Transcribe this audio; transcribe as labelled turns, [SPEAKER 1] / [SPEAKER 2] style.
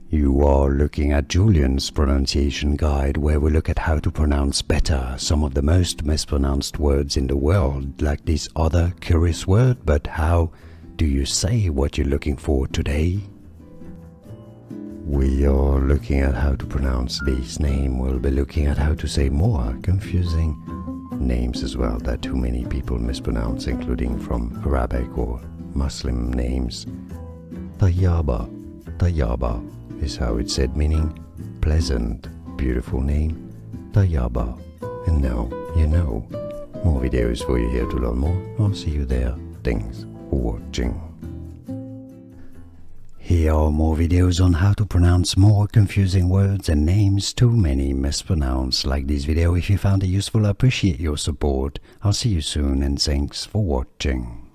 [SPEAKER 1] You are looking at Julian's pronunciation guide, where we look at how to pronounce better some of the most mispronounced words in the world, like this other curious word. But how do you say what you're looking for today? We are looking at how to pronounce this name. We'll be looking at how to say more confusing names as well that too many people mispronounce, including from Arabic or Muslim names. Tayyaba. Tayyaba is how it's said, meaning pleasant, beautiful name. Tayyaba. And now you know. More videos for you here to learn more. I'll see you there. Thanks for watching. Here are more videos on how to pronounce more confusing words and names too many mispronounced. Like this video if you found it useful. I appreciate your support. I'll see you soon and thanks for watching.